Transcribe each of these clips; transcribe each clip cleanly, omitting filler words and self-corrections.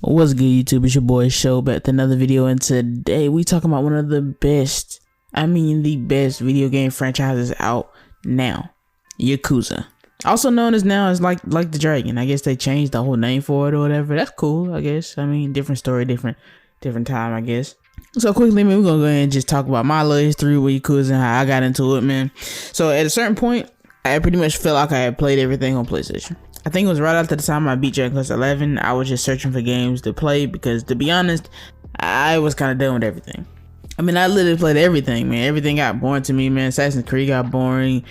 What's good, YouTube? It's your boy Show back with another video, and today we talking about one of the best, the best video game franchises out now, Yakuza. Also known as now as like the dragon. I guess they changed the whole name for it or whatever. That's cool, I guess. Different story, different time, I guess. So quickly, man, we're gonna go ahead and just talk about my little history with Yakuza and how I got into it, man. So at a certain point, I pretty much felt like I had played everything on PlayStation. I think it was right after the time I beat jəઃkụ:zə 11. I was just searching for games to play because, to be honest, I was kind of done with everything. I literally played everything, man. Everything got boring to me, man. Assassin's Creed got boring.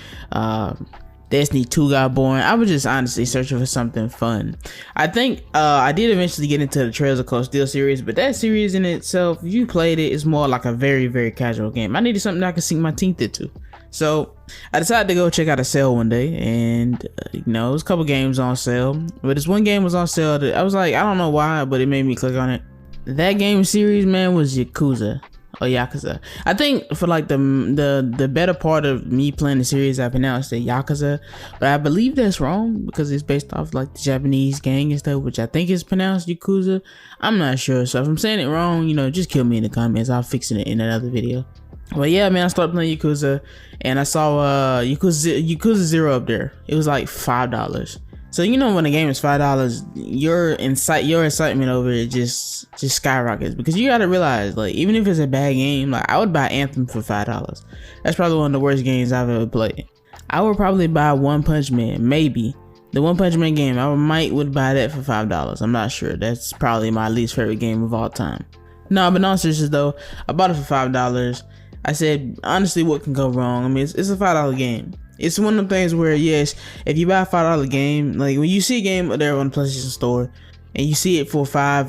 Destiny 2 got boring. I was just honestly searching for something fun. I think I did eventually get into the Trails of Cold Steel series, but that series in itself, if you played it, it's more like a very, very casual game. I needed something that I could sink my teeth into. So I decided to go check out a sale one day, and it was a couple games on sale, but this one game was on sale that I was like, I don't know why, but it made me click on it. That game series, man, was Yakuza or Yakuza. I think for like the better part of me playing the series, I pronounced it Yakuza, but I believe that's wrong because it's based off like the Japanese gang and stuff, which I think is pronounced Yakuza. I'm not sure, so if I'm saying it wrong, just kill me in the comments. I'll fix it in another video. But yeah, man, I started playing Yakuza, and I saw Yakuza 0 up there. It was like $5. So when a game is $5, your excitement over it just skyrockets, because you gotta realize, like, even if it's a bad game, like I would buy Anthem for $5. That's probably one of the worst games I've ever played. I would probably buy One Punch Man, maybe. The One Punch Man game, I would buy that for $5. I'm not sure. That's probably my least favorite game of all time. No, but no, seriously though, I bought it for $5. I said, honestly, what can go wrong? It's a $5 game. It's one of the things where, yes, if you buy a $5 game, like when you see a game there on the PlayStation Store and you see it for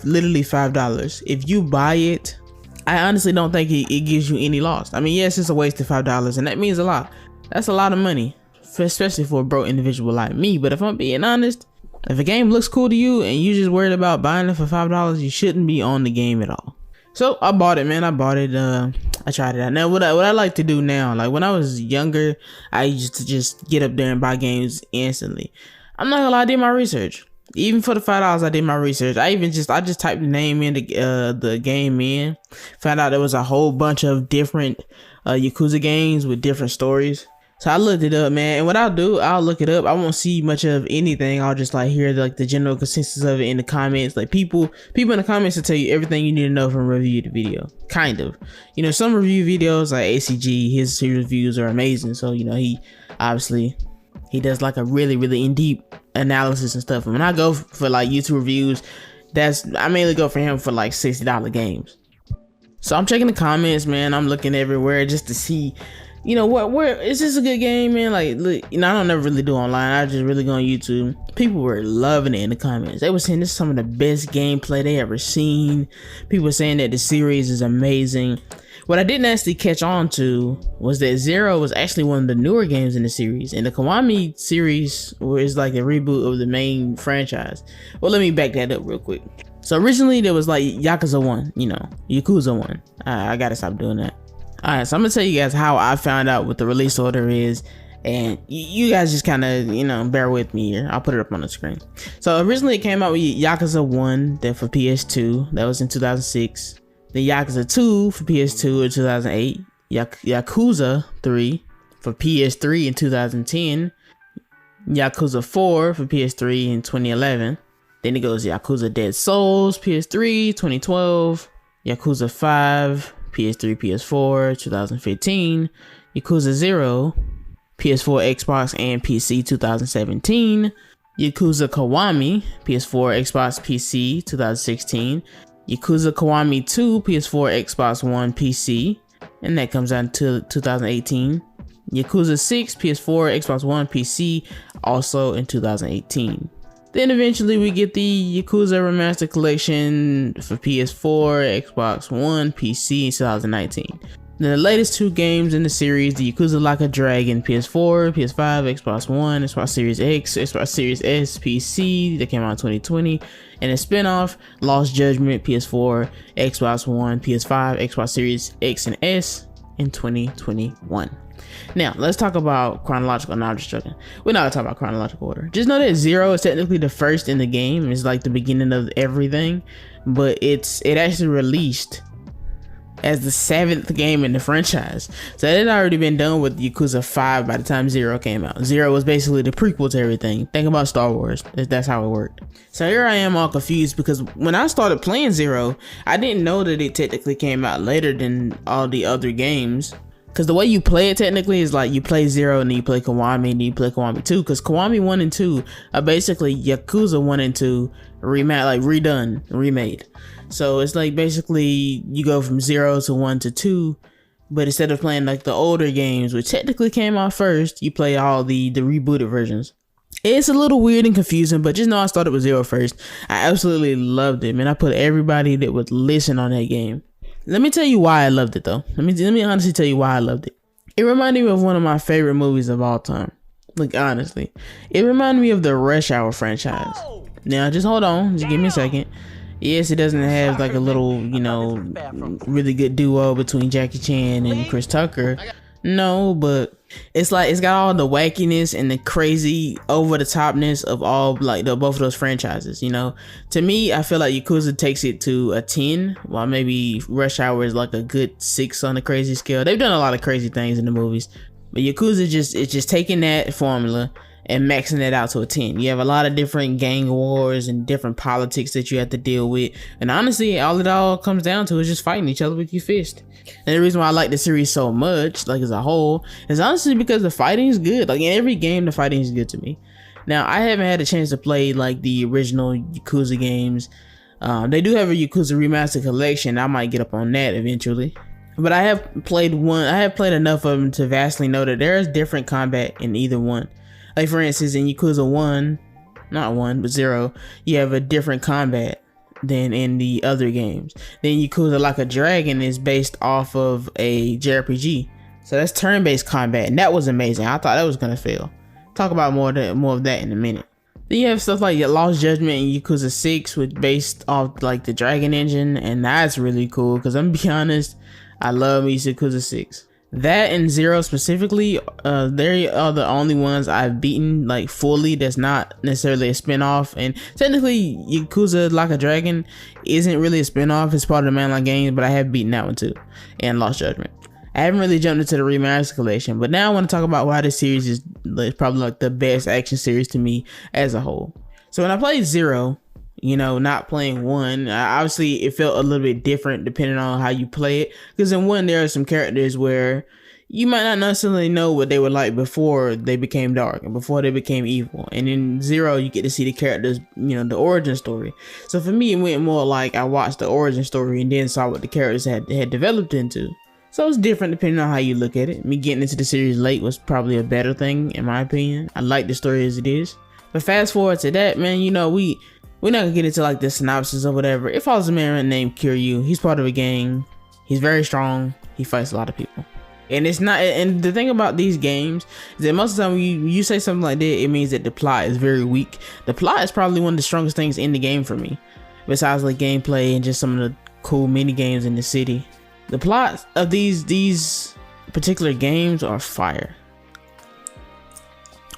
literally $5, if you buy it, I honestly don't think it gives you any loss. Yes, it's a waste of $5, and that means a lot. That's a lot of money, especially for a broke individual like me. But if I'm being honest, if a game looks cool to you and you just worried about buying it for $5, you shouldn't be on the game at all. So I bought it, man. I bought it. I tried it out. Now, what I like to do now, like when I was younger, I used to just get up there and buy games instantly. I'm not gonna lie, I did my research. Even for the $5, I did my research. I just typed the name in the game in, found out there was a whole bunch of different Yakuza games with different stories. So I looked it up, man, and what I'll look it up. I won't see much of anything. I'll just like hear like the general consensus of it in the comments. Like people in the comments will tell you everything you need to know from review the video. Kind of. Some review videos like ACG, his reviews are amazing. So he obviously does like a really, really in-depth analysis and stuff. And when I go for like YouTube reviews, I mainly go for him for like $60 games. So I'm checking the comments, man. I'm looking everywhere just to see, where is this a good game, man? Like, look, I don't never really do online. I just really go on YouTube. People were loving it in the comments. They were saying this is some of the best gameplay they ever seen. People were saying that the series is amazing. What I didn't actually catch on to was that 0 was actually one of the newer games in the series, and the Kiwami series is like a reboot of the main franchise. Well, let me back that up real quick. So originally there was like Yakuza 1, Yakuza 1. I gotta stop doing that. Alright, so I'm gonna tell you guys how I found out what the release order is, and you guys just kind of, bear with me here. I'll put it up on the screen. So originally it came out with Yakuza 1 that for PS2, that was in 2006. Then Yakuza 2 for PS2 in 2008. Yakuza 3 for PS3 in 2010. Yakuza 4 for PS3 in 2011. Then it goes Yakuza Dead Souls, PS3, 2012. Yakuza 5, PS3, PS4, 2015. Yakuza 0, PS4, Xbox, and PC, 2017. Yakuza Kiwami, PS4, Xbox, PC, 2016. Yakuza Kiwami 2, PS4, Xbox One, PC, and that comes out until 2018. Yakuza 6, PS4, Xbox One, PC, also in 2018. Then eventually we get the Yakuza Remastered Collection for PS4, Xbox One, PC in 2019. Then the latest 2 games in the series, the Yakuza Like a Dragon, PS4, PS5, Xbox One, Xbox Series X, Xbox Series S, PC, that came out in 2020. And a spin-off, Lost Judgment, PS4, Xbox One, PS5, Xbox Series X and S, in 2021. Now, let's talk about chronological. No, I'm just joking. We're not gonna talk about chronological order. Just know that 0 is technically the first in the game. It's like the beginning of everything, but it actually released as the 7th game in the franchise. So it had already been done with Yakuza 5 by the time 0 came out. 0 was basically the prequel to everything. Think about Star Wars. That's how it worked. So here I am all confused because when I started playing 0, I didn't know that it technically came out later than all the other games. Because the way you play it technically is like you play 0 and then you play Kiwami and then you play Kiwami 2. Because Kiwami 1 and 2 are basically Yakuza 1 and 2 remade. So it's like basically you go from 0 to 1 to 2, but instead of playing like the older games, which technically came out first, you play all the rebooted versions. It's a little weird and confusing, but just know I started with 0 first. I absolutely loved it, man. I put everybody that would listen on that game. Let me tell you why I loved it though. Let me honestly tell you why I loved it. It reminded me of one of my favorite movies of all time. Like honestly, it reminded me of the Rush Hour franchise. Now just hold on, just give me a second. Yes, it doesn't have like a little, you know, really good duo between Jackie Chan and Chris Tucker. No, but it's like it's got all the wackiness and the crazy over the topness of all like both of those franchises. You know, to me, I feel like Yakuza takes it to a 10, while maybe Rush Hour is like a good 6 on the crazy scale. They've done a lot of crazy things in the movies, but Yakuza it's just taking that formula and maxing it out to a 10. You have a lot of different gang wars and different politics that you have to deal with. And honestly, all it all comes down to is just fighting each other with your fist. And the reason why I like the series so much, like as a whole, is honestly because the fighting is good. Like in every game, the fighting is good to me. Now, I haven't had a chance to play like the original Yakuza games. They do have a Yakuza Remastered Collection. I might get up on that eventually. But I have played enough of them to vastly know that there is different combat in either one. Like for instance, in Yakuza 1, not 1, but 0, you have a different combat than in the other games. Then Yakuza Like a Dragon is based off of a JRPG. So that's turn-based combat, and that was amazing. I thought that was gonna fail. Talk about more of that in a minute. Then you have stuff like Lost Judgment and Yakuza 6, which based off like the Dragon engine, and that's really cool because I'm gonna be honest, I love me Yakuza 6. That and 0 specifically, they are the only ones I've beaten like fully that's not necessarily a spin-off. And technically Yakuza Like a Dragon isn't really a spin-off, it's part of the mainline games, but I have beaten that one too, and Lost Judgment. I haven't really jumped into the Remastered Collection, but now I want to talk about why this series is probably like the best action series to me as a whole. So when I played 0, you know, not playing 1, obviously it felt a little bit different depending on how you play it, because in 1 there are some characters where you might not necessarily know what they were like before they became dark and before they became evil, and in 0 you get to see the characters, you know, the origin story. So for me, it went more like I watched the origin story and then saw what the characters had developed into. So it's different depending on how you look at it. Me getting into the series late was probably a better thing in my opinion. I like the story as it is. But fast forward to that, man, you know, we're not gonna get into like the synopsis or whatever. It follows a man named Kiryu. He's part of a gang. He's very strong. He fights a lot of people. And it's not, and the thing about these games is that most of the time when you say something like that, it means that the plot is very weak. The plot is probably one of the strongest things in the game for me, besides like gameplay and just some of the cool mini games in the city. The plots of these particular games are fire.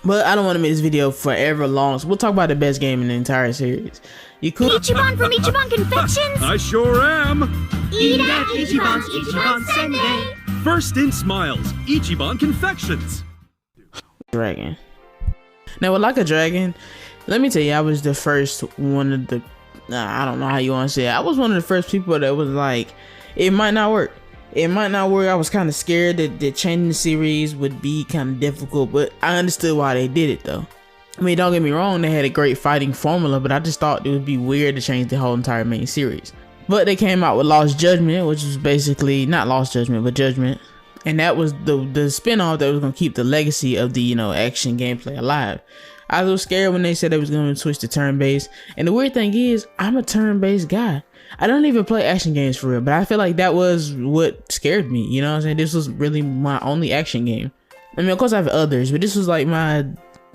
But I don't want to make this video forever long, so we'll talk about the best game in the entire series. Ichiban from Ichiban Confections? I sure am! Eat at Ichiban's Ichiban Sundae! First in smiles, Ichiban Confections! Dragon. Now with Like a Dragon, let me tell you, I was the first one of the, I don't know how you want to say it. I was one of the first people that was like, it might not work. It might not work. I was kind of scared that changing the series would be kind of difficult, but I understood why they did it though. I mean, don't get me wrong, they had a great fighting formula, but I just thought it would be weird to change the whole entire main series. But they came out with Lost Judgment, which was basically, not Lost Judgment, but Judgment. And that was the spin-off that was going to keep the legacy of the, you know, action gameplay alive. I was scared when they said they was going to switch to turn-based. And the weird thing is, I'm a turn-based guy. I don't even play action games for real, but I feel like that was what scared me. You know what I'm saying? This was really my only action game. I mean, of course I have others, but this was like my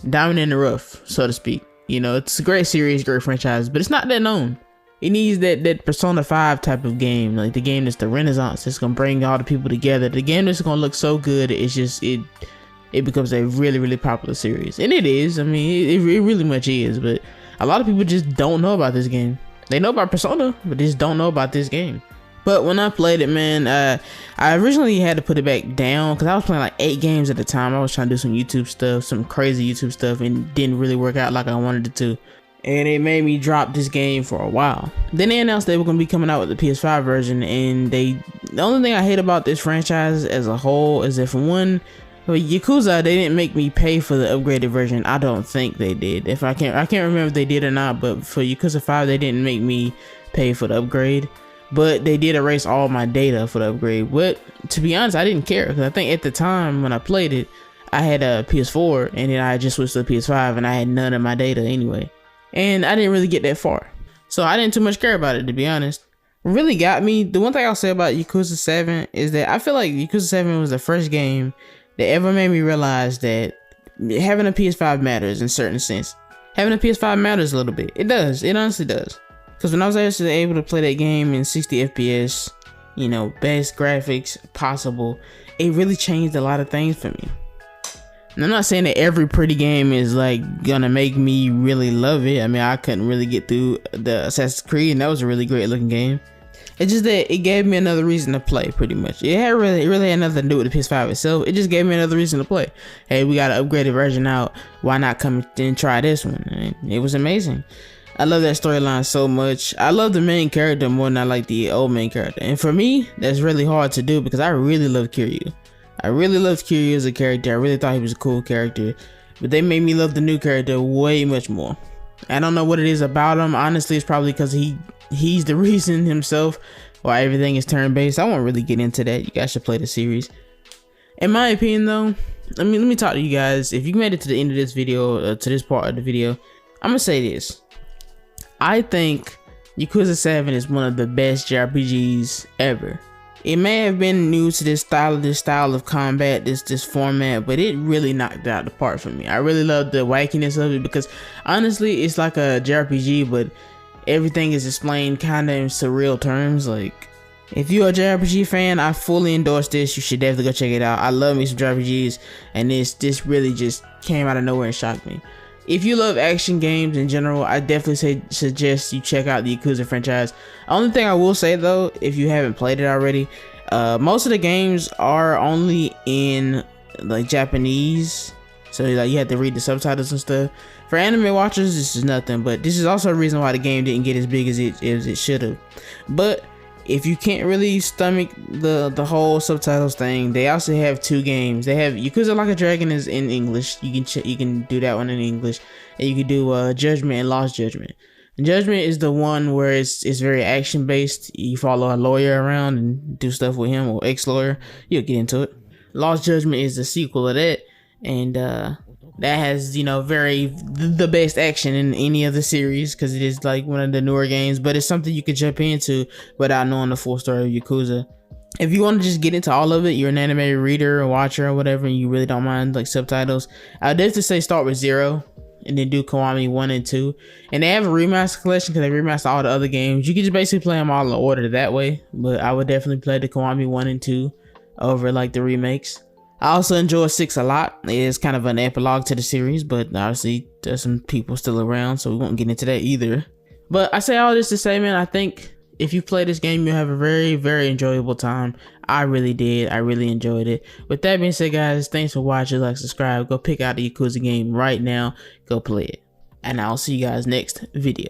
diamond in the rough, so to speak. You know, it's a great series, great franchise, but it's not that known. It needs that Persona 5 type of game, like the game that's the Renaissance, that's gonna bring all the people together. The game that's gonna look so good, it's just it becomes a really popular series, and it is. I mean, it really much is. But a lot of people just don't know about this game. They know about Persona, but they just don't know about this game. But when I played it, man, I originally had to put it back down because I was playing like 8 games at the time. I was trying to do some YouTube stuff, some crazy YouTube stuff, and it didn't really work out like I wanted it to. And it made me drop this game for a while. Then they announced they were going to be coming out with the PS5 version, and the only thing I hate about this franchise as a whole is that, for one, Yakuza, they didn't make me pay for the upgraded version. I don't think they did. I can't remember if they did or not, but for Yakuza 5, they didn't make me pay for the upgrade. But they did erase all my data for the upgrade. But to be honest, I didn't care, because I think at the time when I played it, I had a PS4, and then I just switched to the PS5, and I had none of my data anyway. And I didn't really get that far, so I didn't too much care about it, to be honest. What really got me, the one thing I'll say about Yakuza 7 is that I feel like Yakuza 7 was the first game that ever made me realize that having a PS5 matters in a certain sense. Having a PS5 matters a little bit. It does. It honestly does. Because when I was actually able to play that game in 60 FPS, you know, best graphics possible, it really changed a lot of things for me. And I'm not saying that every pretty game is like gonna make me really love it. I mean, I couldn't really get through the Assassin's Creed, and that was a really great looking game. It's just that it gave me another reason to play, pretty much. It really had nothing to do with the PS5 itself. It just gave me another reason to play. Hey, we got an upgraded version out. Why not come and try this one? And it was amazing. I love that storyline so much. I love the main character more than I like the old main character. And for me, that's really hard to do because I really love Kiryu. I really loved Kiryu as a character. I really thought he was a cool character. But they made me love the new character way much more. I don't know what it is about him. Honestly, it's probably because he's the reason himself why everything is turn-based. I won't really get into that. You guys should play the series. In my opinion, though, let me talk to you guys. If you made it to the end of this video, to this part of the video, I'm gonna say this. I think Yakuza 7 is one of the best JRPGs ever. It may have been new to this style of combat, this format, but it really knocked it out the park for me. I really love the wackiness of it because honestly, it's like a JRPG, but everything is explained kind of in surreal terms. Like, if you're a JRPG fan, I fully endorse this. You should definitely go check it out. I love me some JRPGs, and this really just came out of nowhere and shocked me. If you love action games in general, I definitely suggest you check out the Yakuza franchise. Only thing I will say though, if you haven't played it already, most of the games are only in like Japanese, so like you have to read the subtitles and stuff. For anime watchers, this is nothing, but this is also a reason why the game didn't get as big as it should have. But if you can't really stomach the whole subtitles thing, they also have 2 games. They have Yakuza Like a Dragon is in English. You can do that one in English, and you can do Judgment and Lost Judgment. And Judgment is the one where it's very action based. You follow a lawyer around and do stuff with him, or ex-lawyer. You'll get into it. Lost Judgment is the sequel of that, and that has, you know, the best action in any of the series because it is like one of the newer games, but it's something you could jump into without knowing the full story of Yakuza. If you want to just get into all of it, you're an anime reader or watcher or whatever, and you really don't mind like subtitles, I'd definitely say start with 0 and then do Kiwami 1 and 2. And they have a remaster collection because they remaster all the other games. You can just basically play them all in order that way, but I would definitely play the Kiwami 1 and 2 over like the remakes. I also enjoy 6 a lot. It is kind of an epilogue to the series, but obviously there's some people still around, so we won't get into that either. But I say all this to say, man, I think if you play this game, you'll have a very enjoyable time. I really did. I really enjoyed it. With that being said, guys, thanks for watching. Like, subscribe. Go pick out the Yakuza game right now. Go play it. And I'll see you guys next video.